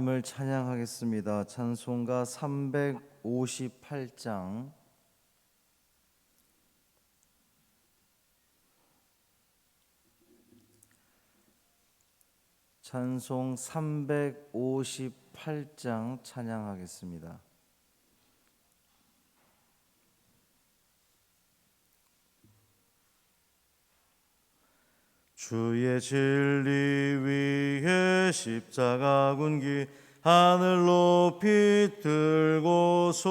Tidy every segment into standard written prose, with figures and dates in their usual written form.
하나님을 찬양하겠습니다. 찬송가 358장 찬송 358장 찬양하겠습니다. 주의 진리 위에 십자가 군기 하늘 높이 들고서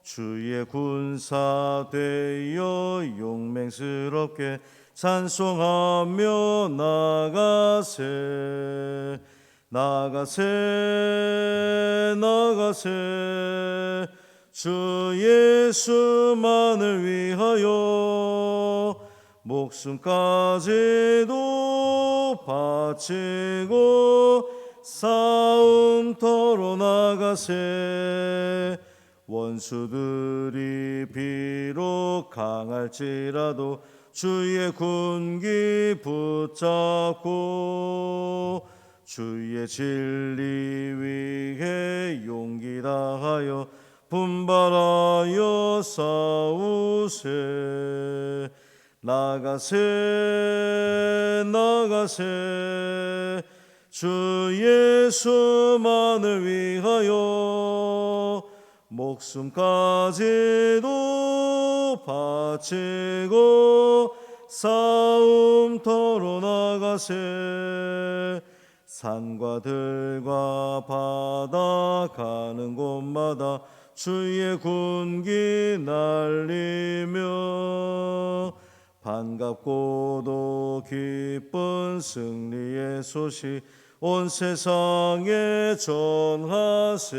주의 군사 되어 용맹스럽게 찬송하며 나가세 나가세 나가세 주 예수만을 위하여 목숨까지도 바치고 싸움터로 나가세 원수들이 비록 강할지라도 주의 군기 붙잡고 주의 진리 위에 용기 다하여 분발하여 싸우세 나가세 나가세 주 예수만을 위하여 목숨까지도 바치고 싸움터로 나가세 산과 들과 바다 가는 곳마다 주의 군기 날리며 반갑고도 기쁜 승리의 소식 온 세상에 전하세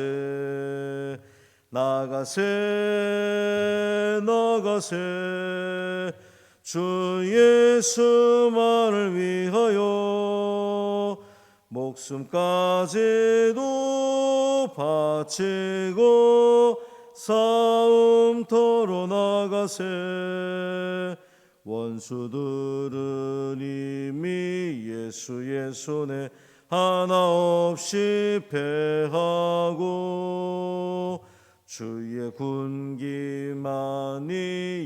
나가세 나가세 주 예수만을 위하여 목숨까지도 바치고 싸움터로 나가세 원수들은 이미 예수의 손에 하나 없이 패하고 주의 군기만이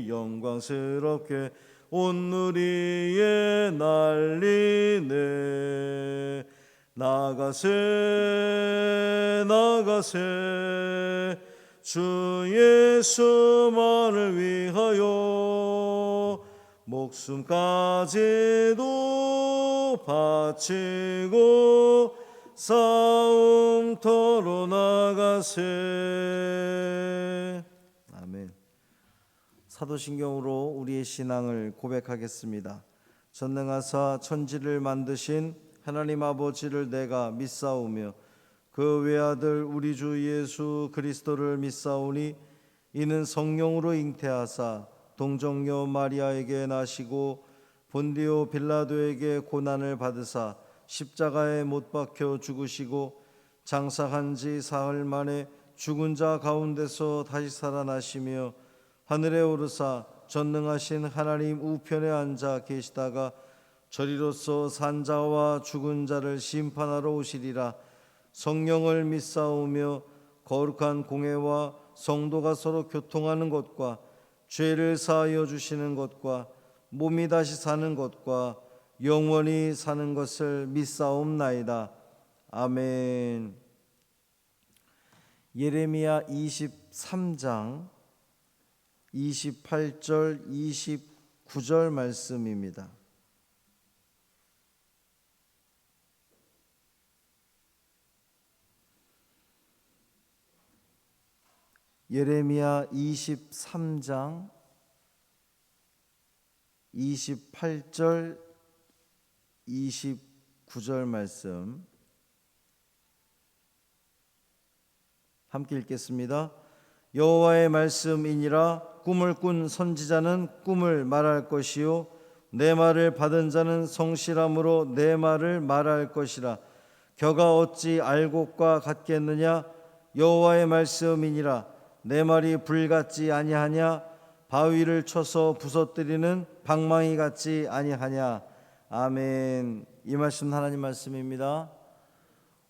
영광스럽게 온 누리에 날리네 나가세 나가세 주 예수만을 위하여 목숨까지도 바치고 싸움터로 나가세. 아멘. 사도신경으로 우리의 신앙을 고백하겠습니다. 전능하사 천지를 만드신 하나님 아버지를 내가 믿사오며 그 외아들 우리 주 예수 그리스도를 믿사오니 이는 성령으로 잉태하사 동정녀 마리아에게 나시고 본디오 빌라도에게 고난을 받으사 십자가에 못 박혀 죽으시고 장사한 지 사흘 만에 죽은 자 가운데서 다시 살아나시며 하늘에 오르사 전능하신 하나님 우편에 앉아 계시다가 저리로서 산자와 죽은 자를 심판하러 오시리라. 성령을 믿사오며 거룩한 공회와 성도가 서로 교통하는 것과 죄를 사하여 주시는 것과 몸이 다시 사는 것과 영원히 사는 것을 믿사옵나이다. 아멘. 예레미야 23장 28절 29절 말씀입니다. 예레미야 23장 28절 29절 말씀 함께 읽겠습니다. 여호와의 말씀이니라. 꿈을 꾼 선지자는 꿈을 말할 것이요 내 말을 받은 자는 성실함으로 내 말을 말할 것이라. 겨가 어찌 알곡과 같겠느냐. 여호와의 말씀이니라. 내 말이 불 같지 아니하냐. 바위를 쳐서 부서뜨리는 방망이 같지 아니하냐. 아멘. 이 말씀 하나님 말씀입니다.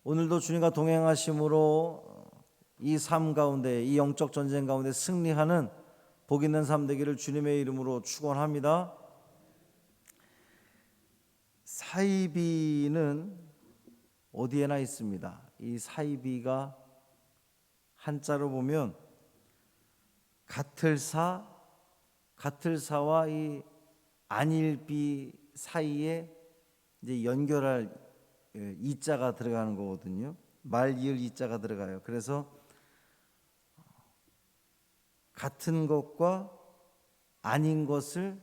오늘도 주님과 동행하심으로 이 삶 가운데, 이 영적 전쟁 가운데 승리하는 복 있는 삶 되기를 주님의 이름으로 축원합니다. 사이비는 어디에나 있습니다. 이 사이비가 한자로 보면 같을사와 이 안일비 사이에 이제 연결할 이자가 들어가는 거거든요. 말 이을 이자가 들어가요. 그래서 같은 것과 아닌 것을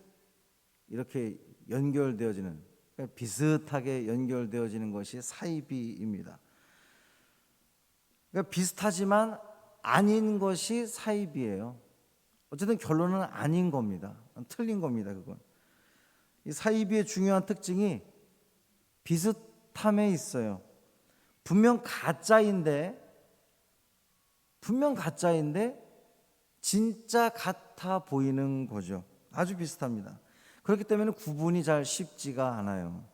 이렇게 연결되어지는, 비슷하게 연결되어지는 것이 사이비입니다. 그러니까 비슷하지만 아닌 것이 사이비예요. 어쨌든 결론은 아닌 겁니다. 틀린 겁니다. 그건. 이 사이비의 중요한 특징이 비슷함에 있어요. 분명 가짜인데 진짜 같아 보이는 거죠. 아주 비슷합니다. 그렇기 때문에 구분이 잘 쉽지가 않아요.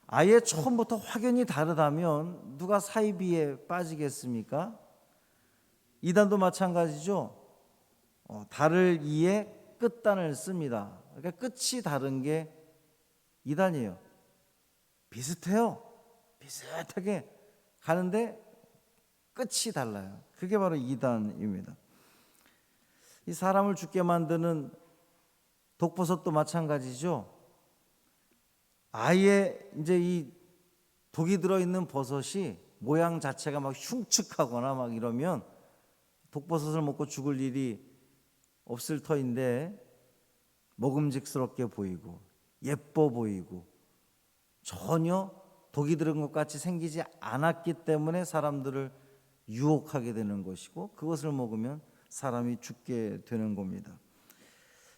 아예 처음부터 확연히 다르다면 누가 사이비에 빠지겠습니까? 이단도 마찬가지죠. 다를 이에 끝단을 씁니다. 그러니까 끝이 다른 게 이단이에요. 비슷해요. 비슷하게 가는데 끝이 달라요. 그게 바로 이단입니다. 이 사람을 죽게 만드는 독버섯도 마찬가지죠. 아예 이제 이 독이 들어있는 버섯이 모양 자체가 막 흉측하거나 막 이러면 독버섯을 먹고 죽을 일이 없을 터인데 먹음직스럽게 보이고 예뻐 보이고 전혀 독이 들은 것 같이 생기지 않았기 때문에 사람들을 유혹하게 되는 것이고, 그것을 먹으면 사람이 죽게 되는 겁니다.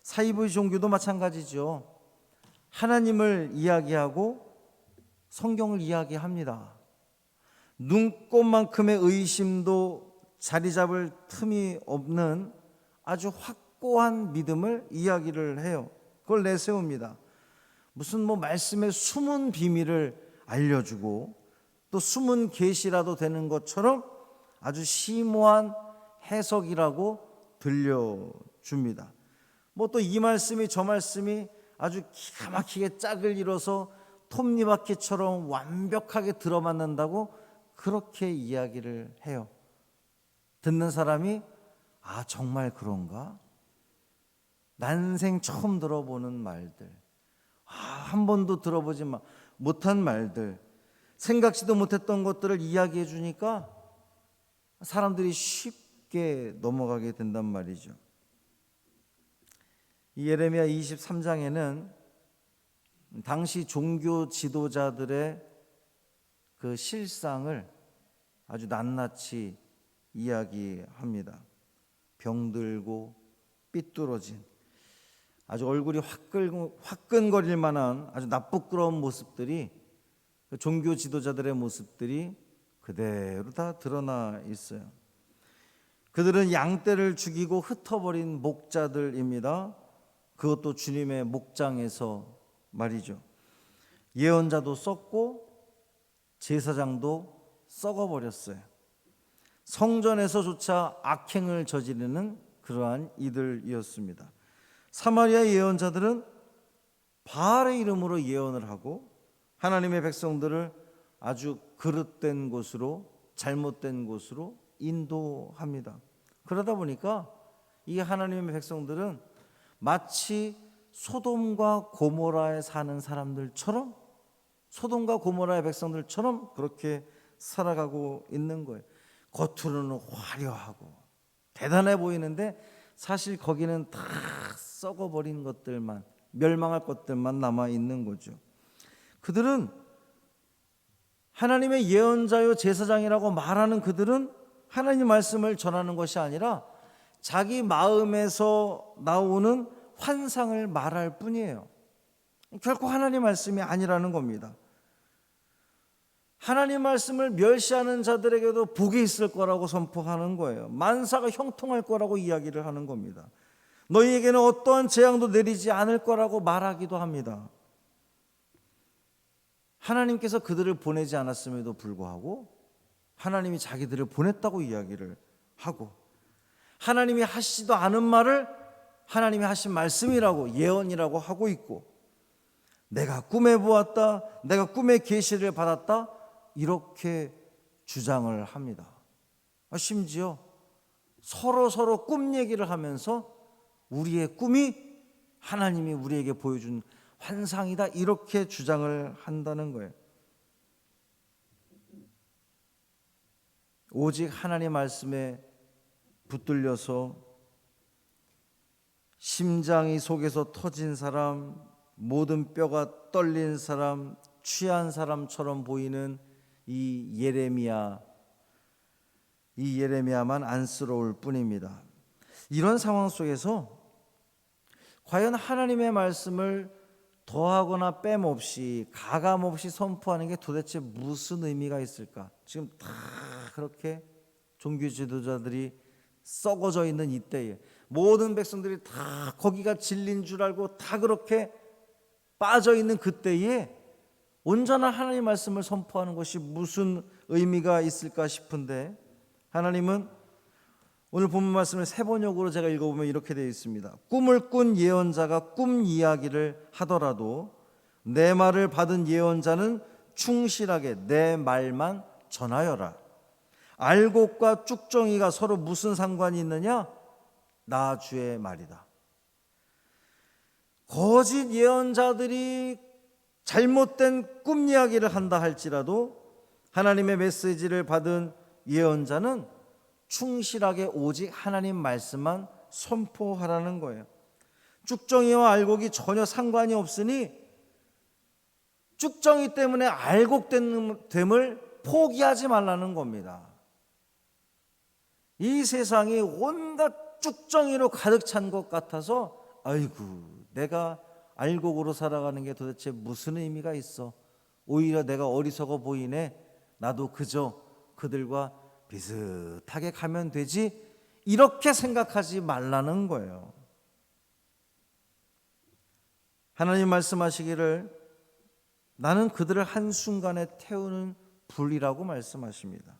사이비 종교도 마찬가지죠. 하나님을 이야기하고 성경을 이야기합니다. 눈꼽만큼의 의심도 자리 잡을 틈이 없는 아주 확고한 믿음을 이야기를 해요. 그걸 내세웁니다. 무슨 말씀의 숨은 비밀을 알려주고 또 숨은 계시라도 되는 것처럼 아주 심오한 해석이라고 들려줍니다. 또 이 말씀이 저 말씀이 아주 기가 막히게 짝을 이뤄서 톱니바퀴처럼 완벽하게 들어맞는다고 그렇게 이야기를 해요. 듣는 사람이 정말 그런가? 난생 처음 들어보는 말들, 한 번도 들어보지 못한 말들, 생각지도 못했던 것들을 이야기해 주니까 사람들이 쉽게 넘어가게 된단 말이죠. 이 예레미야 23장에는 당시 종교 지도자들의 그 실상을 아주 낱낱이 이야기합니다. 병들고 삐뚤어진, 아주 얼굴이 화끈거릴 만한 아주 나쁘끄러운 모습들이, 그 종교 지도자들의 모습들이 그대로 다 드러나 있어요. 그들은 양떼를 죽이고 흩어버린 목자들입니다. 그것도 주님의 목장에서 말이죠. 예언자도 썩고 제사장도 썩어버렸어요. 성전에서조차 악행을 저지르는 그러한 이들이었습니다. 사마리아 예언자들은 바알의 이름으로 예언을 하고 하나님의 백성들을 아주 그릇된 곳으로, 잘못된 곳으로 인도합니다. 그러다 보니까 이 하나님의 백성들은 마치 소돔과 고모라에 사는 사람들처럼, 소돔과 고모라의 백성들처럼 그렇게 살아가고 있는 거예요. 겉으로는 화려하고 대단해 보이는데 사실 거기는 다 썩어버린 것들만, 멸망할 것들만 남아 있는 거죠. 그들은 하나님의 예언자요 제사장이라고 말하는 그들은 하나님 말씀을 전하는 것이 아니라 자기 마음에서 나오는 환상을 말할 뿐이에요. 결코 하나님 말씀이 아니라는 겁니다. 하나님 말씀을 멸시하는 자들에게도 복이 있을 거라고 선포하는 거예요. 만사가 형통할 거라고 이야기를 하는 겁니다. 너희에게는 어떠한 재앙도 내리지 않을 거라고 말하기도 합니다. 하나님께서 그들을 보내지 않았음에도 불구하고 하나님이 자기들을 보냈다고 이야기를 하고, 하나님이 하시지도 않은 말을 하나님이 하신 말씀이라고, 예언이라고 하고 있고, 내가 꿈에 보았다, 내가 꿈의 계시를 받았다, 이렇게 주장을 합니다. 심지어 서로 꿈 얘기를 하면서 우리의 꿈이 하나님이 우리에게 보여준 환상이다, 이렇게 주장을 한다는 거예요. 오직 하나님 말씀에 붙들려서 심장이 속에서 터진 사람, 모든 뼈가 떨린 사람, 취한 사람처럼 보이는 이 예레미야만 안쓰러울 뿐입니다. 이런 상황 속에서 과연 하나님의 말씀을 더하거나 뺨없이 가감없이 선포하는 게 도대체 무슨 의미가 있을까? 지금 다 그렇게 종교 지도자들이 썩어져 있는 이때에 모든 백성들이 다 거기가 진리인 줄 알고 다 그렇게 빠져 있는 그때에 온전한 하나님의 말씀을 선포하는 것이 무슨 의미가 있을까 싶은데, 하나님은 오늘 본문 말씀을 세 번역으로 제가 읽어보면 이렇게 되어 있습니다. 꿈을 꾼 예언자가 꿈 이야기를 하더라도 내 말을 받은 예언자는 충실하게 내 말만 전하여라. 알곡과 쭉정이가 서로 무슨 상관이 있느냐? 나 주의 말이다. 거짓 예언자들이 잘못된 꿈 이야기를 한다 할지라도 하나님의 메시지를 받은 예언자는 충실하게 오직 하나님 말씀만 선포하라는 거예요. 쭉정이와 알곡이 전혀 상관이 없으니 쭉정이 때문에 알곡됨을 포기하지 말라는 겁니다. 이 세상이 온갖 쭉정이로 가득 찬 것 같아서 아이고, 내가 알곡으로 살아가는 게 도대체 무슨 의미가 있어? 오히려 내가 어리석어 보이네. 나도 그저 그들과 비슷하게 가면 되지, 이렇게 생각하지 말라는 거예요. 하나님 말씀하시기를 나는 그들을 한순간에 태우는 불이라고 말씀하십니다.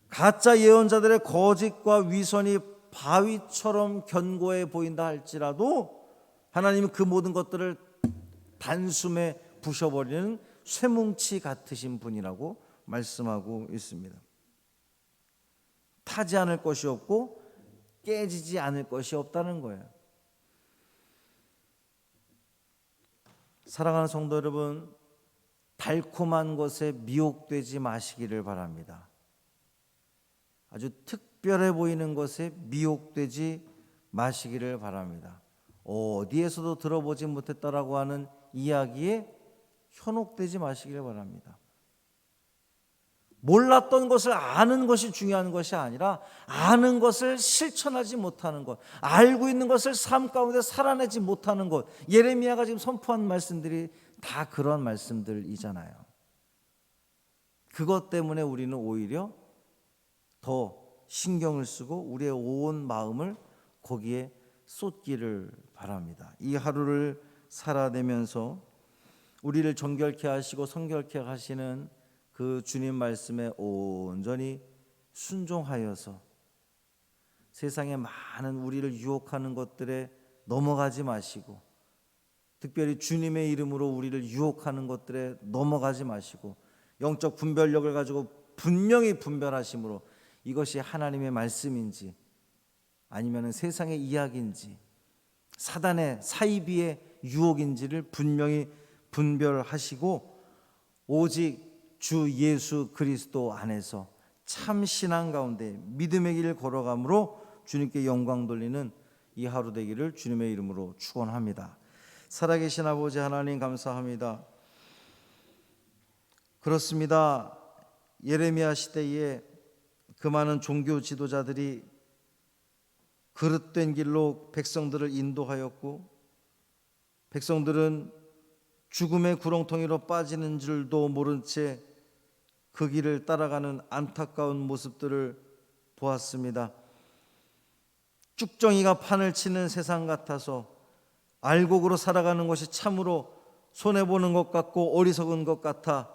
가짜 예언자들의 거짓과 위선이 바위처럼 견고해 보인다 할지라도 하나님은 그 모든 것들을 단숨에 부셔버리는 쇠뭉치 같으신 분이라고 말씀하고 있습니다. 타지 않을 것이 없고 깨지지 않을 것이 없다는 거예요. 사랑하는 성도 여러분, 달콤한 것에 미혹되지 마시기를 바랍니다. 아주 특별해 보이는 것에 미혹되지 마시기를 바랍니다. 어디에서도 들어보지 못했다라고 하는 이야기에 현혹되지 마시기를 바랍니다. 몰랐던 것을 아는 것이 중요한 것이 아니라 아는 것을 실천하지 못하는 것, 알고 있는 것을 삶 가운데 살아내지 못하는 것, 예레미야가 지금 선포한 말씀들이 다 그런 말씀들이잖아요. 그것 때문에 우리는 오히려 더 신경을 쓰고 우리의 온 마음을 거기에 쏟기를 바랍니다. 이 하루를 살아내면서 우리를 정결케 하시고 성결케 하시는 그 주님 말씀에 온전히 순종하여서 세상에 많은 우리를 유혹하는 것들에 넘어가지 마시고, 특별히 주님의 이름으로 우리를 유혹하는 것들에 넘어가지 마시고 영적 분별력을 가지고 분명히 분별하심으로 이것이 하나님의 말씀인지 아니면 세상의 이야기인지 사단의 사이비의 유혹인지를 분명히 분별하시고 오직 주 예수 그리스도 안에서 참 신앙 가운데 믿음의 길 걸어감으로 주님께 영광 돌리는 이 하루 되기를 주님의 이름으로 축원합니다. 살아계신 아버지 하나님 감사합니다. 그렇습니다. 예레미야 시대에 그 많은 종교 지도자들이 그릇된 길로 백성들을 인도하였고 백성들은 죽음의 구렁텅이로 빠지는 줄도 모른 채 그 길을 따라가는 안타까운 모습들을 보았습니다. 쭉정이가 판을 치는 세상 같아서 알곡으로 살아가는 것이 참으로 손해보는 것 같고 어리석은 것 같아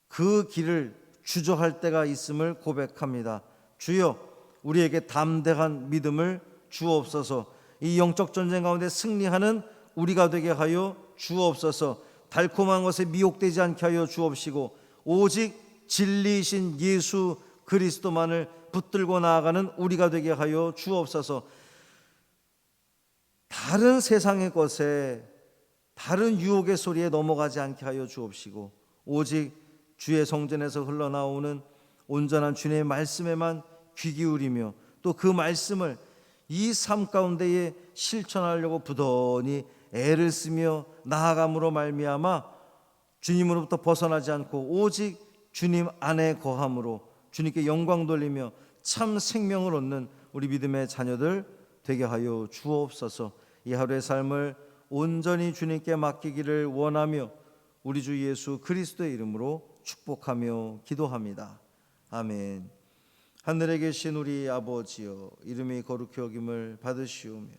그 길을 주저할 때가 있음을 고백합니다. 주여, 우리에게 담대한 믿음을 주옵소서. 이 영적 전쟁 가운데 승리하는 우리가 되게 하여 주옵소서. 달콤한 것에 미혹되지 않게 하여 주옵시고 오직 진리이신 예수 그리스도만을 붙들고 나아가는 우리가 되게 하여 주옵소서. 다른 세상의 것에, 다른 유혹의 소리에 넘어가지 않게 하여 주옵시고 오직 주의 성전에서 흘러나오는 온전한 주님의 말씀에만 귀 기울이며 또 그 말씀을 이 삶 가운데에 실천하려고 부단히 애를 쓰며 나아감으로 말미암아 주님으로부터 벗어나지 않고 오직 주님 안에 거함으로 주님께 영광 돌리며 참 생명을 얻는 우리 믿음의 자녀들 되게 하여 주옵소서. 이 하루의 삶을 온전히 주님께 맡기기를 원하며 우리 주 예수 그리스도의 이름으로 축복하며 기도합니다. 아멘. 하늘에 계신 우리 아버지여, 이름이 거룩히 여김을 받으시오며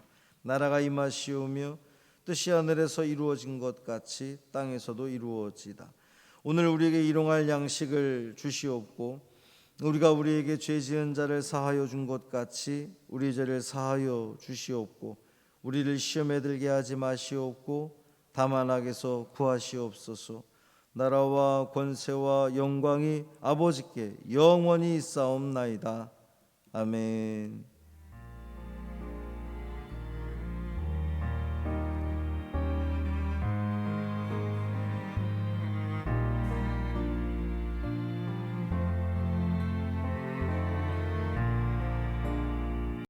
나라가 임하시오며 뜻이 하늘에서 이루어진 것 같이 땅에서도 이루어지다. 오늘 우리에게 일용할 양식을 주시옵고 우리가 우리에게 죄 지은 자를 사하여 준 것 같이 우리 죄를 사하여 주시옵고 우리를 시험에 들게 하지 마시옵고 다만 악에서 구하시옵소서. 나라와 권세와 영광이 아버지께 영원히 있사옵나이다. 아멘.